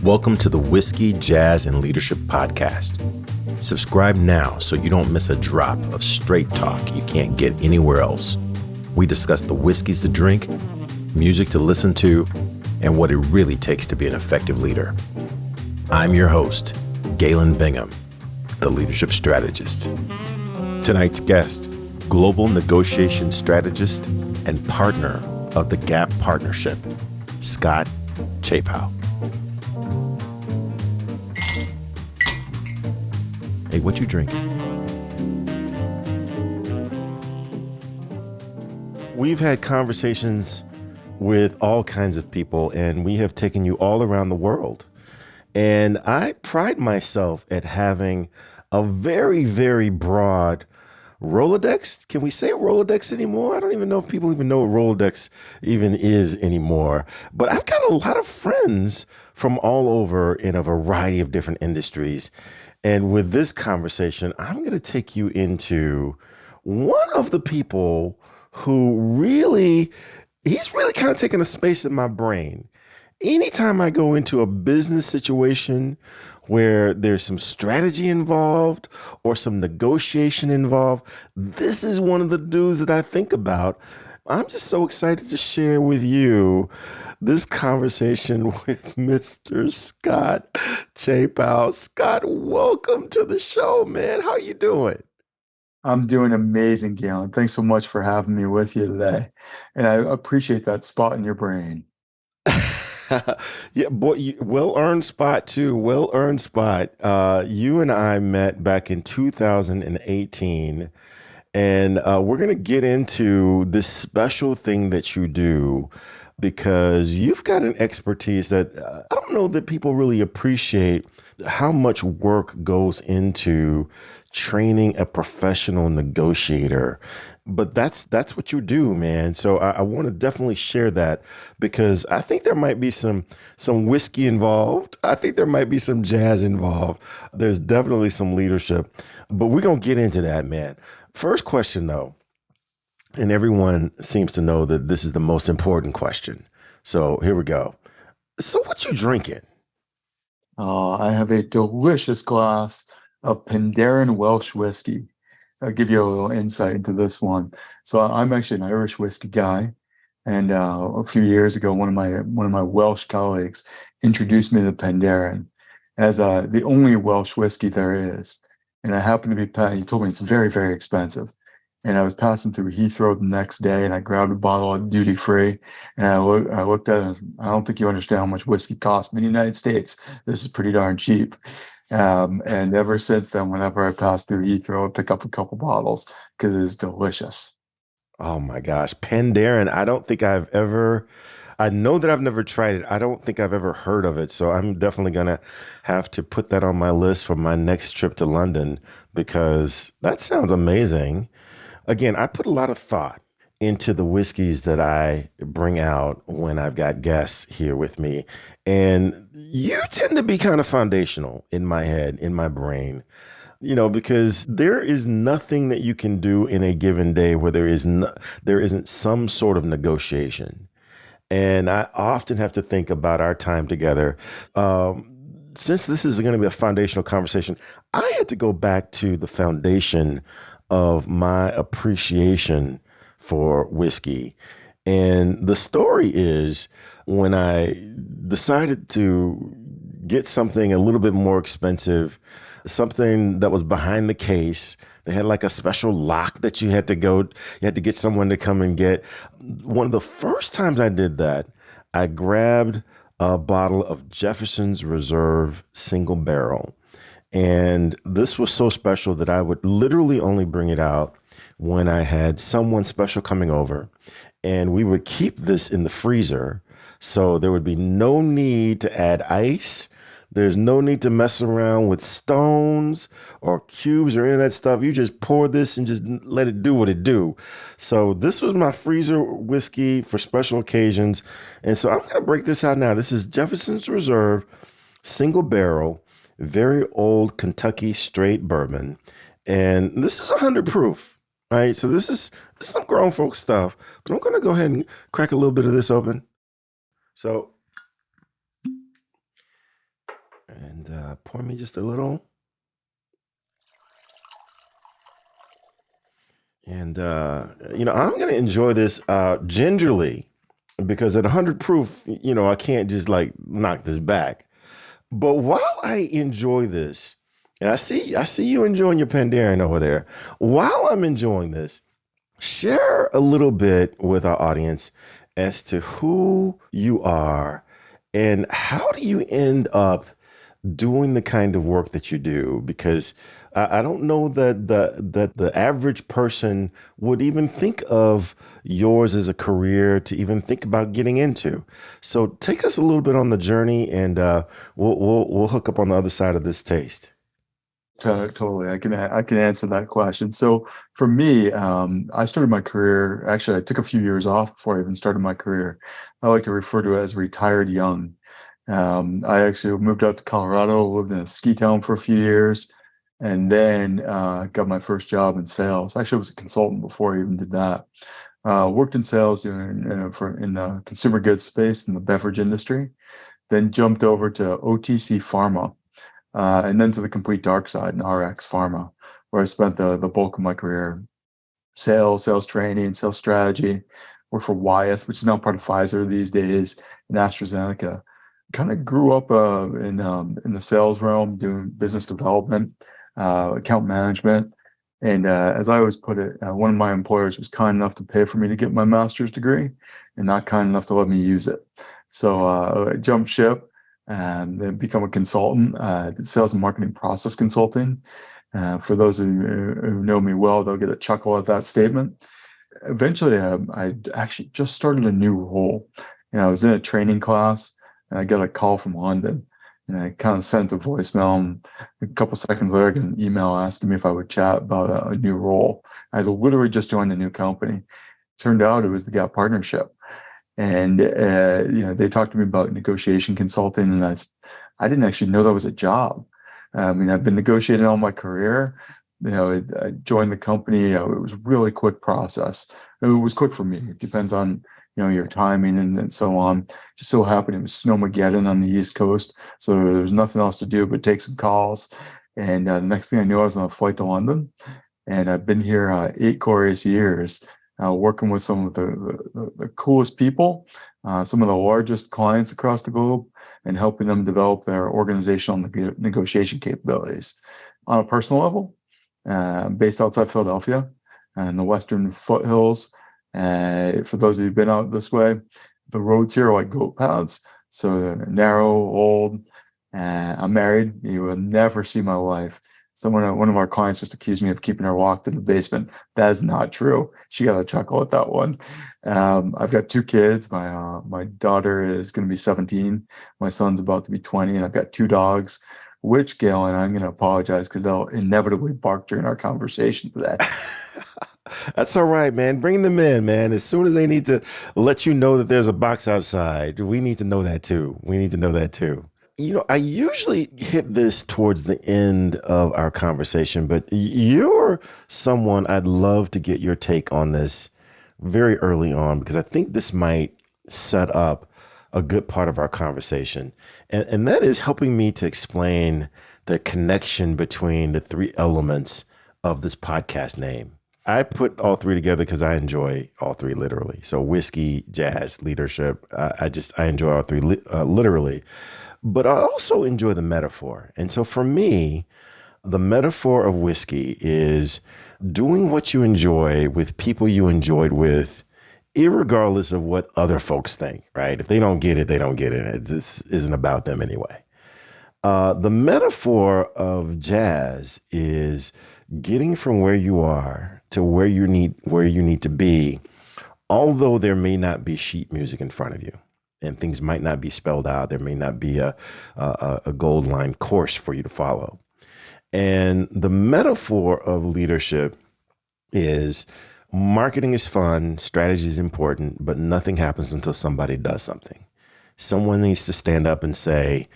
Welcome to the Whiskey, Jazz, and Leadership Podcast. Subscribe now so you don't miss a drop of straight talk you can't get anywhere else. We discuss the whiskeys to drink, music to listen to, and what it really takes to be an effective leader. I'm your host, Galen Bingham, the leadership strategist. Tonight's guest, global negotiation strategist and partner of the GAP Partnership, Scott Chepow. Hey, what you drinking? We've had conversations with all kinds of people, and we have taken you all around the world. And I pride myself at having a very, very broad Rolodex. Can we say Rolodex anymore? I don't even know if people even know what Rolodex even is anymore. But I've got a lot of friends from all over in a variety of different industries. And with this conversation, I'm going to take you into one of the people who he's really kind of taken a space in my brain. Anytime I go into a business situation where there's some strategy involved or some negotiation involved, this is one of the dudes that I think about. I'm just so excited to share with you this conversation with Mr. Scott Chepow. Scott, welcome to the show, man. How you doing? I'm doing amazing, Galen. Thanks so much for having me with you today. And I appreciate that spot in your brain. Yeah, boy, well-earned spot too. Well-earned spot. You and I met back in 2018, and we're going to get into this special thing that you do because you've got an expertise that I don't know that people really appreciate how much work goes into training a professional negotiator. But that's what you do, man. So I want to definitely share that because I think there might be some whiskey involved. I think there might be some jazz involved. There's definitely some leadership, but we're going to get into that, man. First question though, and everyone seems to know that this is the most important question. So here we go. So what you drinking? I have a delicious glass of Penderyn Welsh whiskey. I'll give you a little insight into this one. So I'm actually an Irish whiskey guy, and a few years ago, one of my Welsh colleagues introduced me to Penderyn as the only Welsh whiskey there is. And I happened to be he told me it's very, very expensive. And I was passing through Heathrow the next day, and I grabbed a bottle of duty free. And I looked at it. I don't think you understand how much whiskey costs in the United States. This is pretty darn cheap. And ever since then, whenever I pass through Heathrow, I pick up a couple bottles because it is delicious. Oh my gosh, Penderyn. I know that I've never tried it. I don't think I've ever heard of it. So I'm definitely going to have to put that on my list for my next trip to London because that sounds amazing. Again, I put a lot of thought into the whiskeys that I bring out when I've got guests here with me. And you tend to be kind of foundational in my head, in my brain, because there is nothing that you can do in a given day where there isn't some sort of negotiation. And I often have to think about our time together. Since this is going to be a foundational conversation, I had to go back to the foundation of my appreciation for whiskey. And the story is when I decided to get something a little bit more expensive, something that was behind the case. They had like a special lock that you had to get someone to come and get. One of the first times I did that, I grabbed a bottle of Jefferson's Reserve single barrel. And this was so special that I would literally only bring it out when I had someone special coming over. And we would keep this in the freezer. So there would be no need to add ice. There's no need to mess around with stones or cubes or any of that stuff. You just pour this and just let it do what it do. So this was my freezer whiskey for special occasions. And so I'm going to break this out now. This is Jefferson's Reserve single barrel, very old Kentucky straight bourbon. And this is 100 proof, right? So this is some grown folk stuff, but I'm going to go ahead and crack a little bit of this open. So And pour me just a little. And, I'm going to enjoy this gingerly because at 100 proof, I can't just like knock this back. But while I enjoy this, and I see you enjoying your Pandaren over there. While I'm enjoying this, share a little bit with our audience as to who you are and how do you end up doing the kind of work that you do, because I don't know that the average person would even think of yours as a career to even think about getting into. So take us a little bit on the journey, and we'll hook up on the other side of this taste. Totally, I can answer that question. So for me, I started my career. Actually, I took a few years off before I even started my career. I like to refer to it as retired young. I actually moved out to Colorado, lived in a ski town for a few years, and then got my first job in sales. Actually, I was a consultant before I even did that. Worked in sales doing for in the consumer goods space in the beverage industry. Then jumped over to OTC pharma, and then to the complete dark side in RX pharma, where I spent the bulk of my career. Sales training, sales strategy. Worked for Wyeth, which is now part of Pfizer these days, and AstraZeneca. Kind of grew up in the sales realm, doing business development, account management, and as I always put it, one of my employers was kind enough to pay for me to get my master's degree, and not kind enough to let me use it. So I jumped ship and then become a consultant, did sales and marketing process consulting. For those of you who know me well, they'll get a chuckle at that statement. Eventually, I actually just started a new role. I was in a training class, and I got a call from London, and I kind of sent a voicemail. And a couple seconds later, I got an email asking me if I would chat about a new role. I had literally just joined a new company. Turned out it was the Gap partnership, and they talked to me about negotiation consulting, and I didn't actually know that was a job. I mean, I've been negotiating all my career. I joined the company. It was a really quick process. It was quick for me. It depends on your timing and so on. Just so happened it was Snowmageddon on the East Coast, so there was nothing else to do but take some calls. And the next thing I knew, I was on a flight to London, and I've been here 8 glorious years, working with some of the coolest people, some of the largest clients across the globe, and helping them develop their organizational negotiation capabilities. On a personal level, based outside Philadelphia in the Western foothills. For those of you who've been out this way, the roads here are like goat paths, so they're narrow, old. I'm married. You will never see my wife. One of our clients just accused me of keeping her locked in the basement. That is not true. She got a chuckle at that one. I've got two kids. My daughter is going to be 17. My son's about to be 20, and I've got two dogs. Which, Galen, I'm going to apologize because they'll inevitably bark during our conversation today. That's all right, man. Bring them in, man. As soon as they need to let you know that there's a box outside, we need to know that too. We need to know that too. I usually hit this towards the end of our conversation, but you're someone I'd love to get your take on this very early on, because I think this might set up a good part of our conversation. And that is helping me to explain the connection between the three elements of this podcast name. I put all three together because I enjoy all three literally. So whiskey, jazz, leadership. I enjoy all three literally, but I also enjoy the metaphor. And so for me, the metaphor of whiskey is doing what you enjoy with people you enjoyed with, irregardless of what other folks think, right? If they don't get it, they don't get it. This isn't about them anyway. The metaphor of jazz is getting from where you are to where you need to be, although there may not be sheet music in front of you and things might not be spelled out. There may not be a gold line course for you to follow. And the metaphor of leadership is marketing is fun, strategy is important, but nothing happens until somebody does something. Someone needs to stand up and say,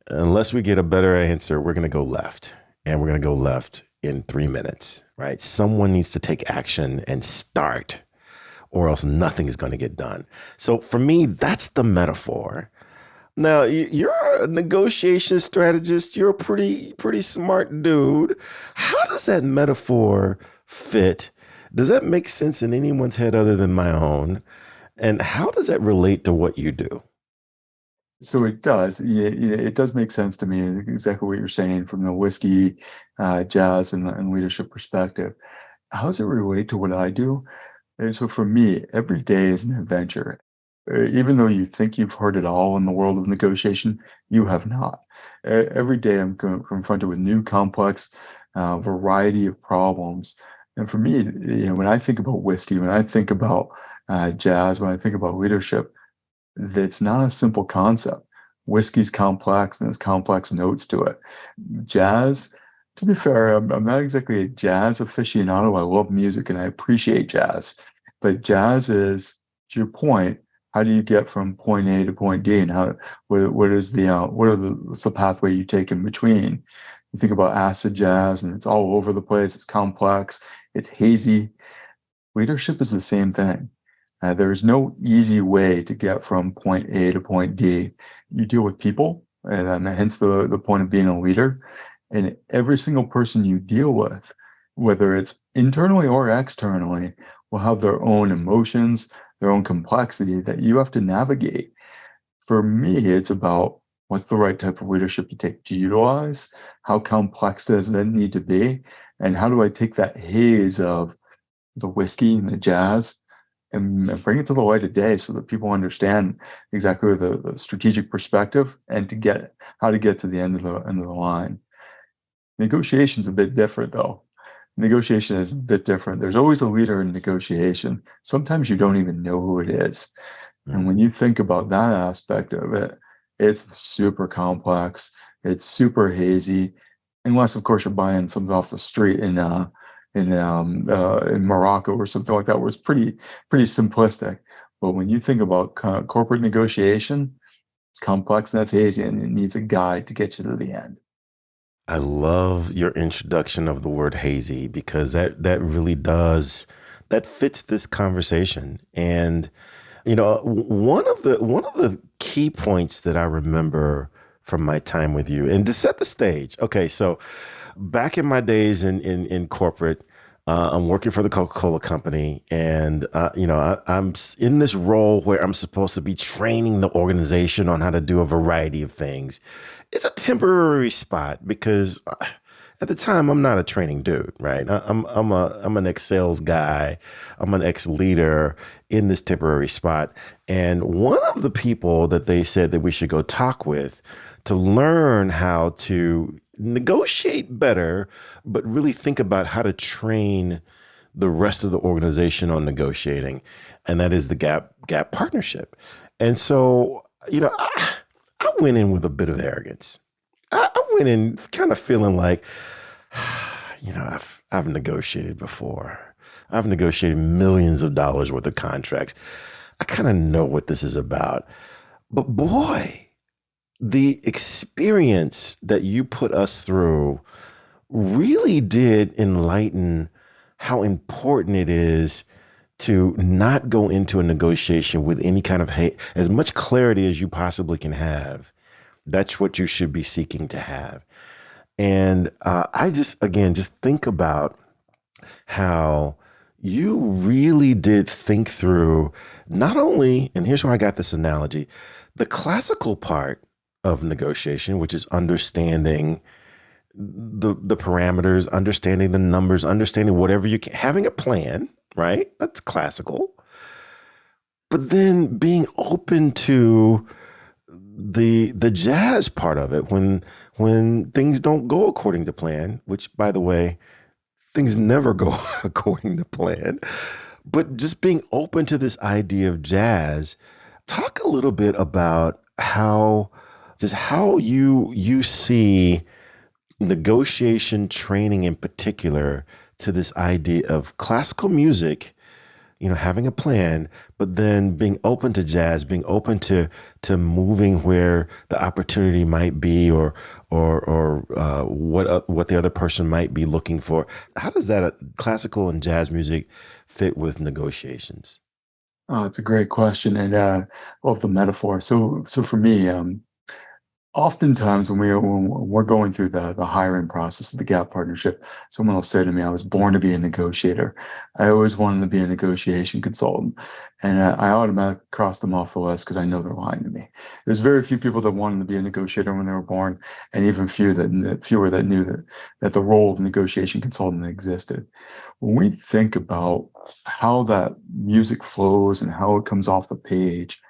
unless we get a better answer, we're going to go left. And we're going to go left in 3 minutes, right? Someone needs to take action and start, or else nothing is going to get done. So for me, that's the metaphor. Now you're a negotiation strategist. You're a pretty smart dude. How does that metaphor fit? Does that make sense in anyone's head other than my own? And how does that relate to what you do? So it does. Yeah, yeah, it does make sense to me, exactly what you're saying from the whiskey, jazz, and leadership perspective. How does it relate to what I do? And so for me, every day is an adventure. Even though you think you've heard it all in the world of negotiation, you have not. Every day I'm confronted with new complex variety of problems. And for me, when I think about whiskey, when I think about jazz, when I think about leadership, that's not a simple concept. Whiskey's complex and there's complex notes to it. Jazz, to be fair, I'm not exactly a jazz aficionado. I love music and I appreciate jazz. But jazz is, to your point, how do you get from point A to point D, and what is the what's the pathway you take in between? You think about acid jazz, and it's all over the place. It's complex. It's hazy. Leadership is the same thing. There's no easy way to get from point A to point D. You deal with people, and hence the point of being a leader. And every single person you deal with, whether it's internally or externally, will have their own emotions, their own complexity that you have to navigate. For me, it's about what's the right type of leadership to take to utilize, how complex does that need to be, and how do I take that haze of the whiskey and the jazz and bring it to the light of day so that people understand exactly the strategic perspective and to get how to get to the end of the line. Negotiation's a bit different though. Negotiation is a bit different. There's always a leader in negotiation. Sometimes you don't even know who it is. And when Mm. you think about that aspect of it, it's super complex. It's super hazy, unless of course you're buying something off the street in Morocco or something like that, where it's pretty simplistic. But when you think about corporate negotiation, it's complex and that's hazy, and it needs a guide to get you to the end. I love your introduction of the word hazy because that really does that fits this conversation. And one of the key points that I remember from my time with you, and to set the stage. Okay, so back in my days in corporate, I'm working for the Coca-Cola company, and I'm in this role where I'm supposed to be training the organization on how to do a variety of things. It's a temporary spot because at the time I'm not a training dude, right? I'm an ex sales guy, I'm an ex leader in this temporary spot, and one of the people that they said that we should go talk with to learn how to negotiate better, but really think about how to train the rest of the organization on negotiating, and that is the gap partnership. And so, I went in with a bit of arrogance. I went in kind of feeling like, I've negotiated before. I've negotiated millions of dollars worth of contracts. I kind of know what this is about. But boy, the experience that you put us through really did enlighten how important it is to not go into a negotiation with any kind of hate, as much clarity as you possibly can have. That's what you should be seeking to have. And I just, again, just think about how you really did think through not only, and here's where I got this analogy, the classical part of negotiation, which is understanding the parameters, understanding the numbers, understanding whatever you can, having a plan, right? That's classical. But then being open to the jazz part of it when things don't go according to plan, which by the way, things never go according to plan. But just being open to this idea of jazz, talk a little bit about how you see negotiation training in particular to this idea of classical music, having a plan, but then being open to jazz, being open to moving where the opportunity might be, or what the other person might be looking for. How does that classical and jazz music fit with negotiations? Oh, it's a great question, and love the metaphor. So for me, Oftentimes when we're going through the hiring process of the Gap partnership, someone will say to me, I was born to be a negotiator. I always wanted to be a negotiation consultant. And I automatically crossed them off the list because I know they're lying to me. There's very few people that wanted to be a negotiator when they were born, and even fewer that knew that the role of negotiation consultant existed. When we think about how that music flows and how it comes off the page,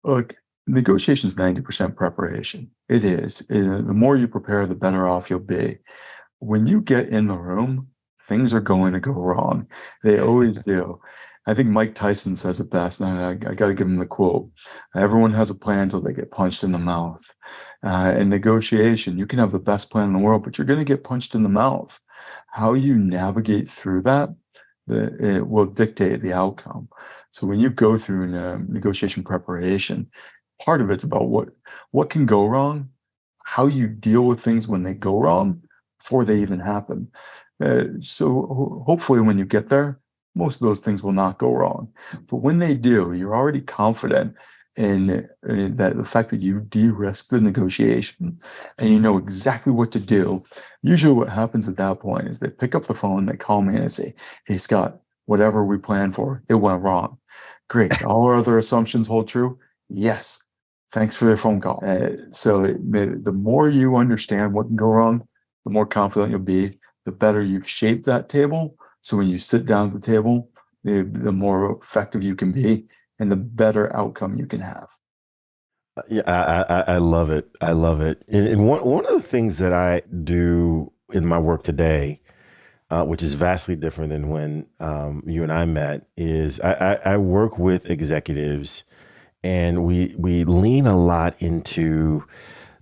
look, negotiation is 90% preparation. It is. The more you prepare, the better off you'll be. When you get in the room, things are going to go wrong. They always do. I think Mike Tyson says it best, and I got to give him the quote. Everyone has a plan until they get punched in the mouth. In negotiation, you can have the best plan in the world, but you're going to get punched in the mouth. How you navigate through that, it will dictate the outcome. So when you go through negotiation preparation, part of it's about what can go wrong, how you deal with things when they go wrong before they even happen. Hopefully when you get there, most of those things will not go wrong. But when they do, you're already confident in that the fact that you de-risk the negotiation and you know exactly what to do. Usually what happens at that point is they pick up the phone, they call me and they say, hey, Scott, whatever we planned for, it went wrong. Great. All our other assumptions hold true. Yes. Thanks for the phone call. The more you understand what can go wrong, the more confident you'll be, the better you've shaped that table. So when you sit down at the table, the more effective you can be and the better outcome you can have. Yeah, I love it. I love it. And one of the things that I do in my work today, which is vastly different than when you and I met, is I work with executives, and we lean a lot into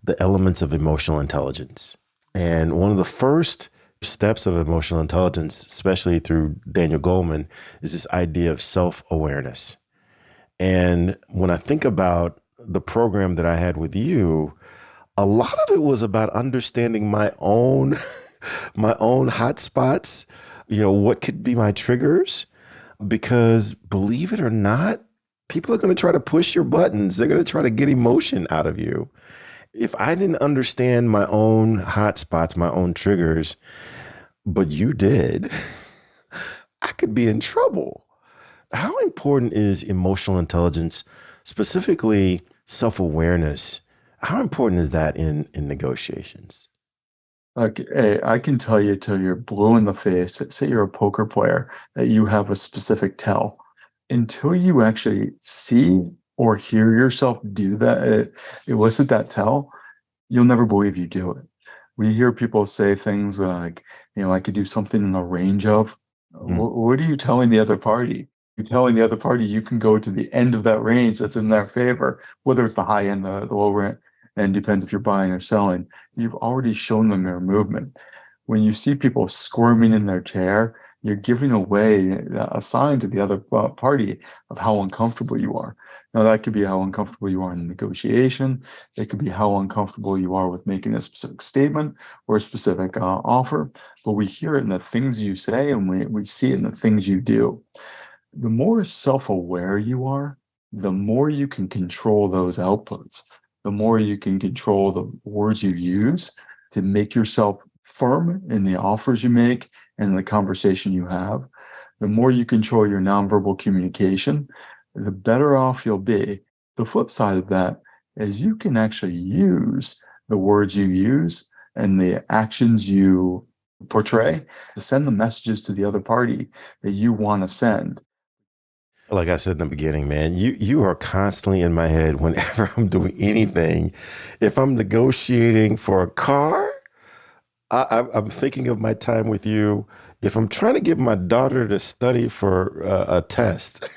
the elements of emotional intelligence. And one of the first steps of emotional intelligence, especially through Daniel Goleman, is this idea of self-awareness. And when I think about the program that I had with you, a lot of it was about understanding my own my own hot spots, what could be my triggers, because believe it or not, people are going to try to push your buttons. They're going to try to get emotion out of you. If I didn't understand my own hot spots, my own triggers, but you did, I could be in trouble. How important is emotional intelligence, specifically self-awareness? How important is that in negotiations? Like, hey, I can tell you till you're blue in the face, say you're a poker player, that you have a specific tell. Until you actually see or hear yourself do that, elicit that tell, you'll never believe you do it. We hear people say things like, I could do something in the range of, Mm. what are you telling the other party? You're telling the other party you can go to the end of that range that's in their favor, whether it's the high end, the low end, and depends if you're buying or selling. You've already shown them your movement. When you see people squirming in their chair, you're giving away a sign to the other party of how uncomfortable you are. Now, that could be how uncomfortable you are in the negotiation. It could be how uncomfortable you are with making a specific statement or a specific offer. But we hear it in the things you say, and we see it in the things you do. The more self-aware you are, the more you can control those outputs, the more you can control the words you use to make yourself firm in the offers you make and the conversation you have. The more you control your nonverbal communication, the better off you'll be. The flip side of that is you can actually use the words you use and the actions you portray to send the messages to the other party that you want to send. Like I said in the beginning, man, you are constantly in my head whenever I'm doing anything. If I'm negotiating for a car, I'm thinking of my time with you. If I'm trying to get my daughter to study for a test,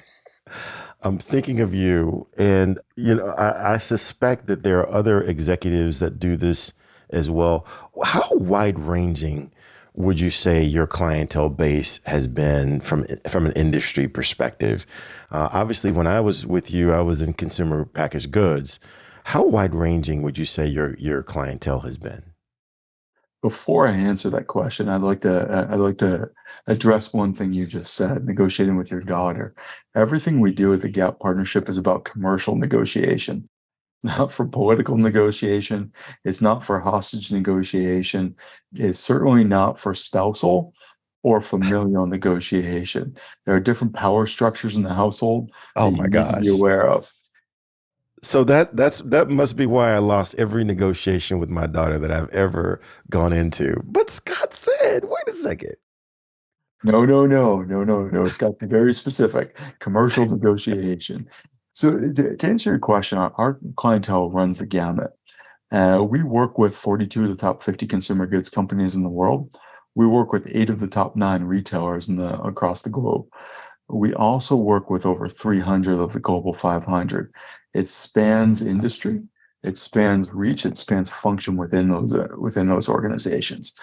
I'm thinking of you. And, I suspect that there are other executives that do this as well. How wide ranging would you say your clientele base has been from an industry perspective? Obviously, when I was with you, I was in consumer packaged goods. How wide ranging would you say your clientele has been? Before I answer that question, I'd like to address one thing you just said, negotiating with your daughter. Everything we do with the Gap partnership is about commercial negotiation. not for political negotiation. It's not for hostage negotiation. It's certainly not for spousal or familial negotiation. There are different power structures in the household Oh that you my need to be gosh. aware of. So that must be why I lost every negotiation with my daughter that I've ever gone into. But Scott said, wait a second. No, no, no, no, no, no. It's got to be very specific. Commercial negotiation. So to answer your question, our clientele runs the gamut. We work with 42 of the top 50 consumer goods companies in the world. We work with 8 of the top 9 retailers across the globe. We also work with over 300 of the global 500. It spans industry, it spans reach, it spans function within those organizations.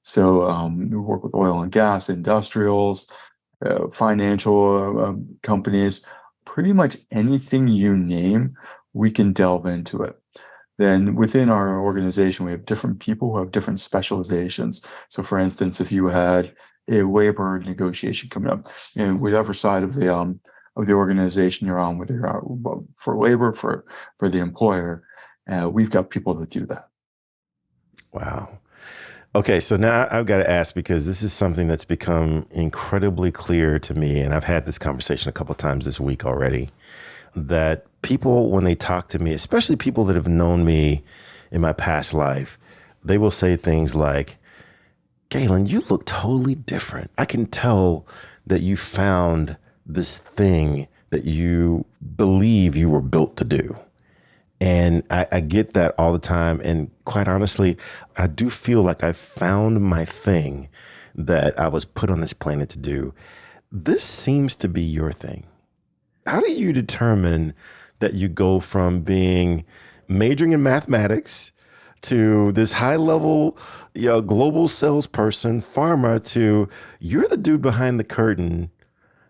So we work with oil and gas, industrials, financial companies, pretty much anything you name, we can delve into it. Then within our organization, we have different people who have different specializations. So, for instance, if you had a labor negotiation coming up, and whatever side of the organization you're on, whether you're out for labor for the employer, we've got people that do that. Wow. Okay, so now I've got to ask because this is something that's become incredibly clear to me, and I've had this conversation a couple of times this week already. That people, when they talk to me, especially people that have known me in my past life, they will say things like, Galen, you look totally different. I can tell that you found this thing that you believe you were built to do. And I get that all the time. And quite honestly, I do feel like I found my thing that I was put on this planet to do. This seems to be your thing. How do you determine that you go from being majoring in mathematics to this high level, global salesperson, farmer to you're the dude behind the curtain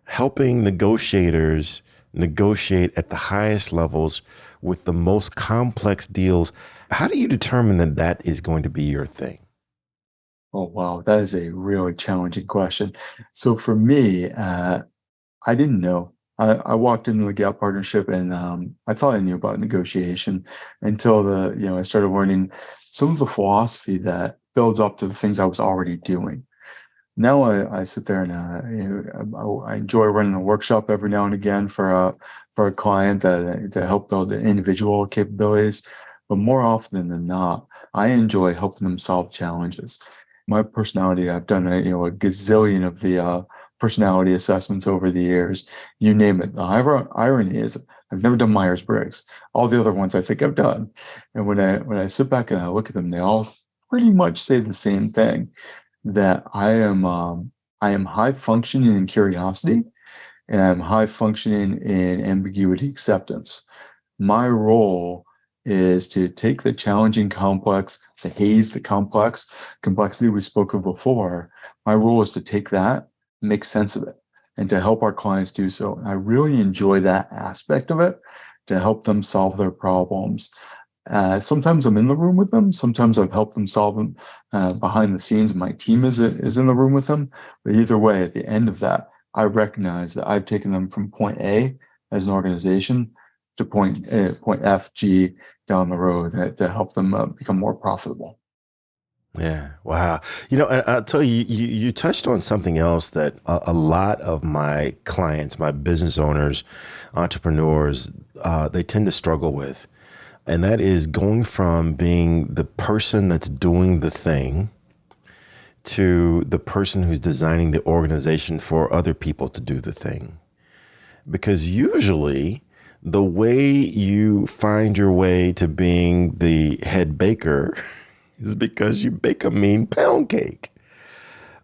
helping negotiators negotiate at the highest levels with the most complex deals? How do you determine that that is going to be your thing? Oh, wow, that is a really challenging question. So for me, I didn't know. I walked into the Gap partnership and I thought I knew about negotiation until I started learning some of the philosophy that builds up to the things I was already doing. Now I sit there and I enjoy running a workshop every now and again for a client to help build the individual capabilities. But more often than not, I enjoy helping them solve challenges. My personality, I've done a gazillion of the personality assessments over the years. You name it. The irony is I've never done Myers-Briggs. All the other ones I think I've done. And when I sit back and I look at them, they all pretty much say the same thing that I am high functioning in curiosity and I'm high functioning in ambiguity acceptance. My role is to take the challenging complex, the haze, the complexity we spoke of before. My role is to take that, make sense of it, and to help our clients do so. I really enjoy that aspect of it to help them solve their problems. Sometimes I'm in the room with them. Sometimes I've helped them solve them behind the scenes. My team is in the room with them. But either way, at the end of that, I recognize that I've taken them from point A as an organization to point F, G down the road to help them become more profitable. Yeah. Wow. And I'll tell you, you touched on something else that a lot of my clients, my business owners, entrepreneurs, they tend to struggle with. And that is going from being the person that's doing the thing to the person who's designing the organization for other people to do the thing. Because usually the way you find your way to being the head baker is because you bake a mean pound cake.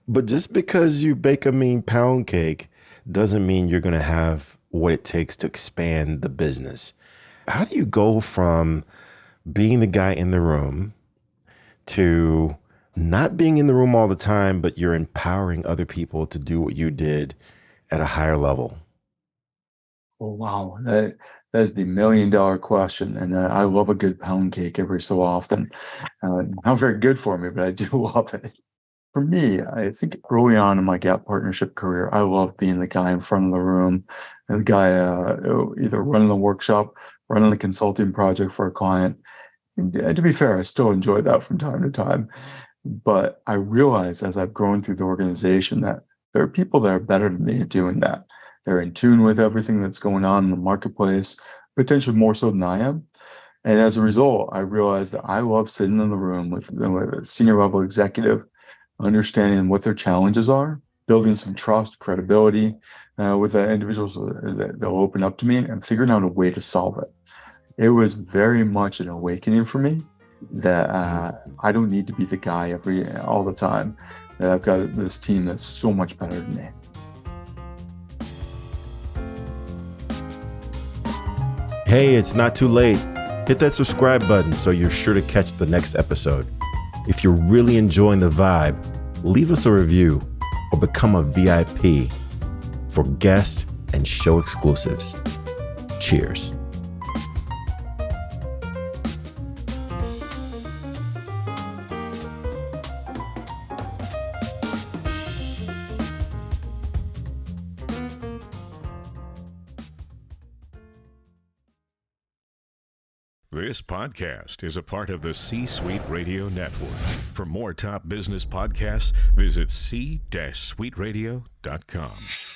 But just because you bake a mean pound cake doesn't mean you're going to have what it takes to expand the business. How do you go from being the guy in the room to not being in the room all the time, but you're empowering other people to do what you did at a higher level? Oh, wow. That's the $1 million question. And I love a good pound cake every so often. Not very good for me, but I do love it. For me, I think early on in my Gap partnership career, I loved being the guy in front of the room and the guy either running the workshop running a consulting project for a client. And to be fair, I still enjoy that from time to time. But I realize as I've grown through the organization that there are people that are better than me at doing that. They're in tune with everything that's going on in the marketplace, potentially more so than I am. And as a result, I realized that I love sitting in the room with a senior level executive, understanding what their challenges are, building some trust, credibility with the individuals that they'll open up to me, and figuring out a way to solve it. It was very much an awakening for me that I don't need to be the guy all the time. That I've got this team that's so much better than me. Hey, it's not too late. Hit that subscribe button so you're sure to catch the next episode. If you're really enjoying the vibe, leave us a review or become a VIP for guest and show exclusives. Cheers. This podcast is a part of the C-Suite Radio Network. For more top business podcasts, visit c-suiteradio.com.